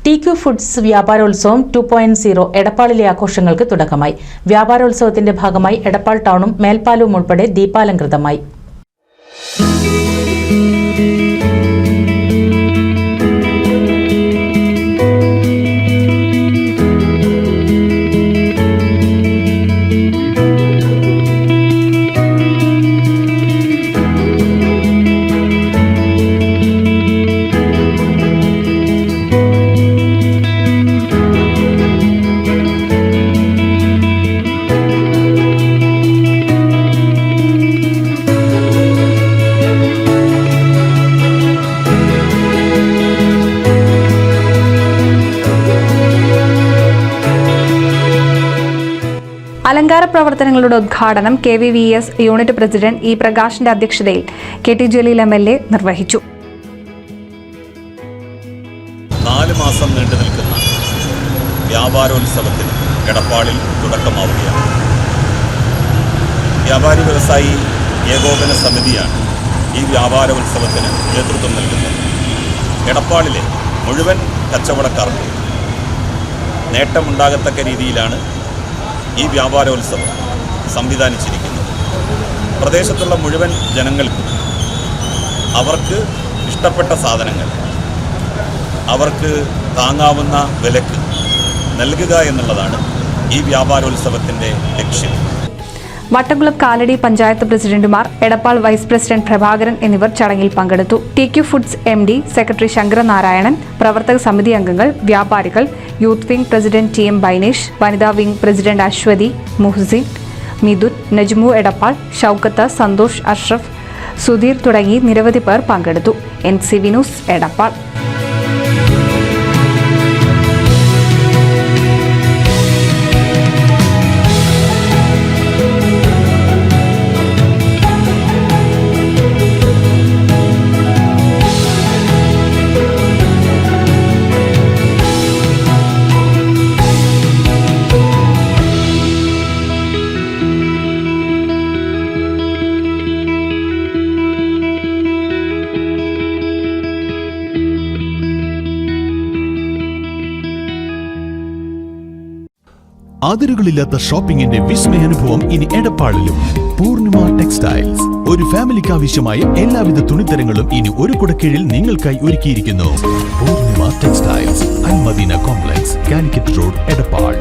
ടി.ക്യു foods വ്യാപാരോത്സവം 2.0 എടപ്പാളിലെ ആഘോഷങ്ങൾക്ക് തുടക്കമായി. വ്യാപാരോത്സവത്തിന്റെ ഭാഗമായി എടപ്പാൾ ടൗണും മേൽപ്പാലവും ഉൾപ്പെടെ ദീപാലംകൃതമായി. അലങ്കാര പ്രവർത്തനങ്ങളുടെ ഉദ്ഘാടനം KVVS യൂണിറ്റ് പ്രസിഡന്റ് ഇ പ്രകാശിന്റെ അധ്യക്ഷതയിൽ KT ജലീൽ MLA നിർവഹിച്ചു. 4 മാസം നീണ്ടു നിൽക്കുന്ന വ്യാപാരോത്സവത്തിന് എടപ്പാളിൽ തുടക്കമാവുകയാണ്. വ്യാപാരി വ്യവസായി ഏകോപന സമിതിയാണ് ഈ വ്യാപാരോത്സവത്തിന് നേതൃത്വം നൽകുന്നത്. എടപ്പാളിലെ മുഴുവൻ കച്ചവടക്കാർക്കും നേട്ടമുണ്ടാകത്തക്ക രീതിയിലാണ് ഈ വ്യാപാരോത്സവം സംവിധാനിച്ചിരിക്കുന്നത്. പ്രദേശത്തുള്ള മുഴുവൻ ജനങ്ങൾക്കും അവർക്ക് ഇഷ്ടപ്പെട്ട സാധനങ്ങൾ അവർക്ക് താങ്ങാവുന്ന വിലക്ക് നൽകുക എന്നുള്ളതാണ് ഈ വ്യാപാരോത്സവത്തിൻ്റെ ലക്ഷ്യം. വട്ടംകുളം കാലടി പഞ്ചായത്ത് പ്രസിഡന്റുമാർ, എടപ്പാൾ വൈസ് പ്രസിഡന്റ് പ്രഭാകരൻ എന്നിവർ ചടങ്ങിൽ പങ്കെടുത്തു. ടി.ക്യു ഫുഡ്സ് MD സെക്രട്ടറി ശങ്കരനാരായണൻ, പ്രവർത്തക സമിതി അംഗങ്ങൾ, വ്യാപാരികൾ, യൂത്ത് വിംഗ് പ്രസിഡന്റ് TM ബൈനേഷ്, വനിതാ വിംഗ് പ്രസിഡന്റ് അശ്വതി, മുഹ്സിൻ, മിഥുൻ, നജ്മു എടപ്പാൾ, ഷൗക്കത്ത്, സന്തോഷ്, അഷ്റഫ്, സുധീർ തുടങ്ങി നിരവധി പേർ പങ്കെടുത്തു. NCV news Edappal. അതിരുകളില്ലാത്ത ഷോപ്പിംഗിന്റെ വിസ്മയാനുഭവം ഇനി എടപ്പാളിലും. പൂർണിമ ടെക്സ്റ്റൈൽസ്, ഒരു ഫാമിലിക്ക് ആവശ്യമായ എല്ലാവിധ തുണിത്തരങ്ങളും ഇനി ഒരു കുടക്കീഴിൽ നിങ്ങൾക്കായി ഒരുക്കിയിരിക്കുന്നു. Poornima textiles, Al Madina complex, Calicut road, Edappal.